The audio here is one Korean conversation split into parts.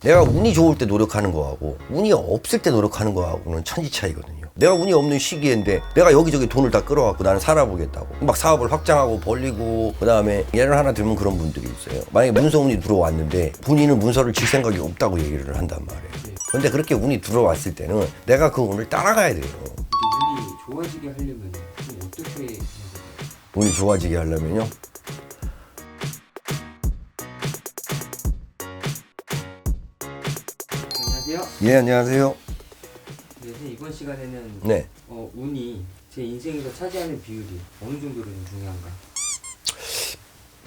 내가 운이 좋을 때 노력하는 거하고 운이 없을 때 노력하는 거하고는 천지 차이거든요. 내가 운이 없는 시기인데 내가 여기저기 돈을 다 끌어갖고 나는 살아보겠다고 막 사업을 확장하고 벌리고, 그 다음에 예를 하나 들면 그런 분들이 있어요. 만약에 문서운이 들어왔는데 본인은 문서를 질 생각이 없다고 얘기를 한단 말이에요. 근데 그렇게 운이 들어왔을 때는 내가 그 운을 따라가야 돼요. 운이 좋아지게 하려면 좀 어떻게 해야 될까요? 운이 좋아지게 하려면요, 안녕하세요. 예, 안녕하세요. 네, 선생님, 이번 시간에는 네, 운이 제 인생에서 차지하는 비율이 어느 정도로 좀 중요한가?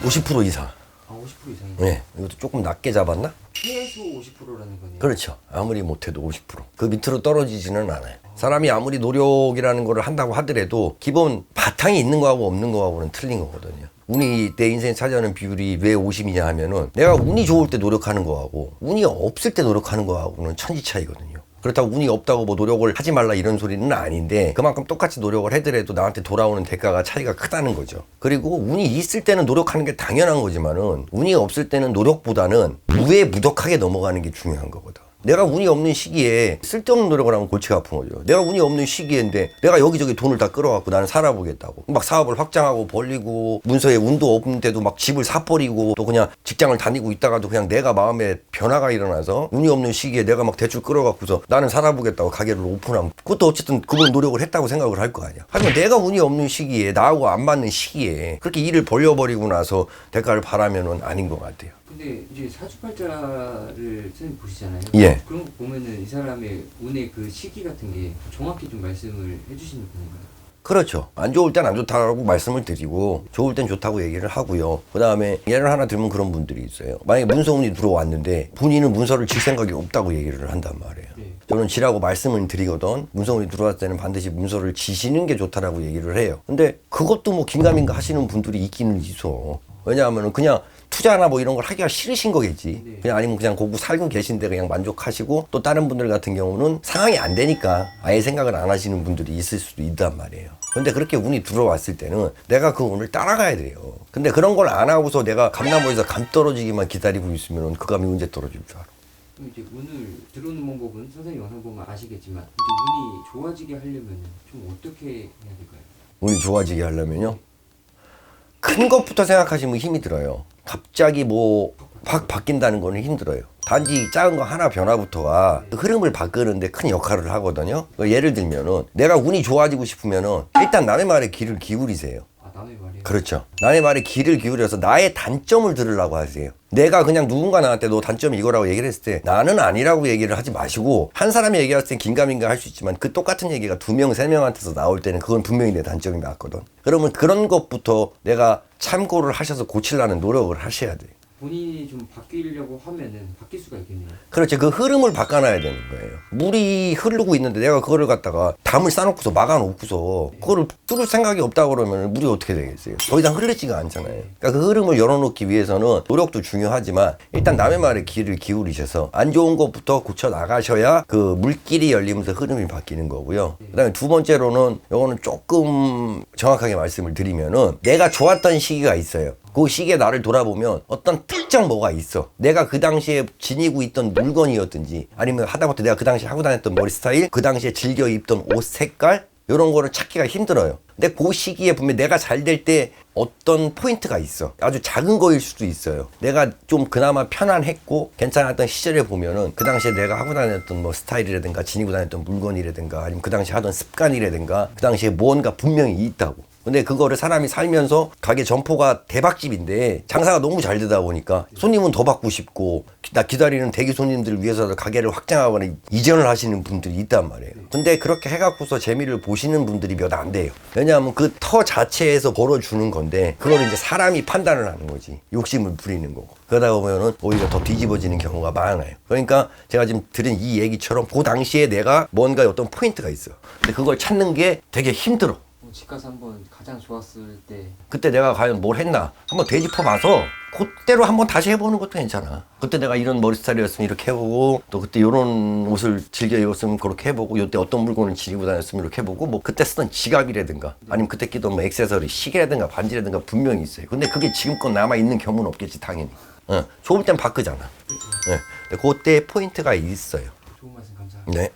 50% 이상. 아, 50% 이상이요? 네, 이것도 조금 낮게 잡았나? 최소 50%라는 거네요. 그렇죠. 아무리 못해도 50%. 그 밑으로 떨어지지는 않아요. 사람이 아무리 노력이라는 걸 한다고 하더라도 기본 바탕이 있는 거하고 없는 거하고는 틀린 거거든요. 운이 내 인생에 차지하는 비율이 왜 50이냐 하면은 내가 운이 좋을 때 노력하는 거하고 운이 없을 때 노력하는 거하고는 천지 차이거든요. 그렇다고 운이 없다고 뭐 노력을 하지 말라 이런 소리는 아닌데, 그만큼 똑같이 노력을 하더라도 나한테 돌아오는 대가가 차이가 크다는 거죠. 그리고 운이 있을 때는 노력하는 게 당연한 거지만은 운이 없을 때는 노력보다는 무에 무덕하게 넘어가는 게 중요한 거거든. 내가 운이 없는 시기에 쓸데없는 노력을 하면 골치가 아픈 거죠. 내가 운이 없는 시기인데 내가 여기저기 돈을 다 끌어갖고 나는 살아보겠다고 막 사업을 확장하고 벌리고, 문서에 운도 없는데도 막 집을 사버리고, 또 그냥 직장을 다니고 있다가도 그냥 내가 마음에 변화가 일어나서 운이 없는 시기에 내가 막 대출 끌어갖고서 나는 살아보겠다고 가게를 오픈하면, 그것도 어쨌든 그분 노력을 했다고 생각을 할 거 아니야. 하지만 내가 운이 없는 시기에, 나하고 안 맞는 시기에 그렇게 일을 벌려버리고 나서 대가를 바라면은 아닌 것 같아요. 근데 이제 사주팔자를 선생님 보시잖아요. 예. 그런 거 보면은 이 사람의 운의 그 시기 같은 게 정확히 좀 말씀을 해주시는 건가요? 그렇죠. 안 좋을 땐 안 좋다고 말씀을 드리고 좋을 땐 좋다고 얘기를 하고요. 그 다음에 예를 하나 들면 그런 분들이 있어요. 만약에 문서운이 들어왔는데 본인은 문서를 질 생각이 없다고 얘기를 한단 말이에요. 네. 저는 지라고 말씀을 드리거든. 문서운이 들어왔을 때는 반드시 문서를 지시는 게 좋다라고 얘기를 해요. 근데 그것도 뭐 긴가민가 하시는 분들이 있기는 있어. 왜냐하면 그냥 투자나 뭐 이런 걸 하기가 싫으신 거겠지. 네. 그냥 아니면 그냥 거기 살고 계신데 그냥 만족하시고, 또 다른 분들 같은 경우는 상황이 안 되니까 아예 생각을 안 하시는 분들이 있을 수도 있단 말이에요. 근데 그렇게 운이 들어왔을 때는 내가 그 운을 따라가야 돼요. 근데 그런 걸 안 하고서 내가 감나무에서 감 떨어지기만 기다리고 있으면 그 감이 언제 떨어질 줄 알아. 그럼 이제 운을 들어오는 방법은 선생님 영상 보면 아시겠지만, 이제 운이 좋아지게 하려면 좀 어떻게 해야 될까요? 운이 좋아지게 하려면요, 큰 것부터 생각하시면 힘이 들어요. 갑자기 뭐 확 바뀐다는 거는 힘들어요. 단지 작은 거 하나 변화부터가 흐름을 바꾸는데 큰 역할을 하거든요. 예를 들면은 내가 운이 좋아지고 싶으면은 일단 남의 말에 귀를 기울이세요. 아, 남의 말이요? 그렇죠. 남의 말에 귀를 기울여서 나의 단점을 들으려고 하세요. 내가 그냥 누군가 나한테 너 단점이 이거라고 얘기를 했을 때 나는 아니라고 얘기를 하지 마시고, 한 사람이 얘기할 땐 긴가민가 할 수 있지만 그 똑같은 얘기가 2명, 3명한테서 나올 때는 그건 분명히 내 단점이 맞거든. 그러면 그런 것부터 내가 참고를 하셔서 고치려는 노력을 하셔야 돼요. 본인이 좀 바뀌려고 하면은 바뀔 수가 있겠네요. 그렇지. 그 흐름을 바꿔놔야 되는 거예요. 물이 흐르고 있는데 내가 그거를 갖다가 담을 싸놓고서 막아놓고서 그거를 뚫을 생각이 없다 그러면 물이 어떻게 되겠어요? 더 이상 흐르지가 않잖아요. 그러니까 그 흐름을 열어놓기 위해서는 노력도 중요하지만 일단 남의 말에 귀를 기울이셔서 안 좋은 것부터 고쳐 나가셔야 그 물길이 열리면서 흐름이 바뀌는 거고요. 그 다음에 두 번째로는 요거는 조금 정확하게 말씀을 드리면은, 내가 좋았던 시기가 있어요. 그 시기에 나를 돌아보면 어떤 특정 뭐가 있어. 내가 그 당시에 지니고 있던 물건이었든지, 아니면 하다못해 내가 그 당시에 하고 다녔던 머리 스타일, 그 당시에 즐겨 입던 옷 색깔, 이런 거를 찾기가 힘들어요. 근데 그 시기에 보면 내가 잘 될 때 어떤 포인트가 있어. 아주 작은 거일 수도 있어요. 내가 좀 그나마 편안했고 괜찮았던 시절에 보면은 그 당시에 내가 하고 다녔던 뭐 스타일이라든가 지니고 다녔던 물건이라든가, 아니면 그 당시에 하던 습관이라든가, 그 당시에 뭔가 분명히 있다고. 근데 그거를 사람이 살면서 가게 점포가 대박집인데 장사가 너무 잘 되다 보니까 손님은 더 받고 싶고, 나 기다리는 대기 손님들을 위해서 가게를 확장하거나 이전을 하시는 분들이 있단 말이에요. 근데 그렇게 해갖고서 재미를 보시는 분들이 몇 안 돼요. 왜냐하면 그 터 자체에서 벌어주는 건데 그걸 이제 사람이 판단을 하는 거지. 욕심을 부리는 거고. 그러다 보면은 오히려 더 뒤집어지는 경우가 많아요. 그러니까 제가 지금 드린 이 얘기처럼 그 당시에 내가 뭔가 어떤 포인트가 있어. 근데 그걸 찾는 게 되게 힘들어. 집 가서 한번 가장 좋았을 때 그때 내가 과연 뭘 했나 한번 되짚어 봐서 그때로 한번 다시 해보는 것도 괜찮아. 그때 내가 이런 머리 스타일이었으면 이렇게 해보고, 또 그때 이런 옷을 즐겨 입었으면 그렇게 해보고, 이때 어떤 물건을 지니고 다녔으면 이렇게 해보고, 뭐 그때 쓰던 지갑이라든가 아니면 그때 끼던 뭐 액세서리, 시계라든가 반지라든가 분명히 있어요. 근데 그게 지금껏 남아있는 경우는 없겠지 당연히. 좋을 땐 바꾸잖아. 그때 포인트가 있어요. 좋은 말씀 감사합니다. 네.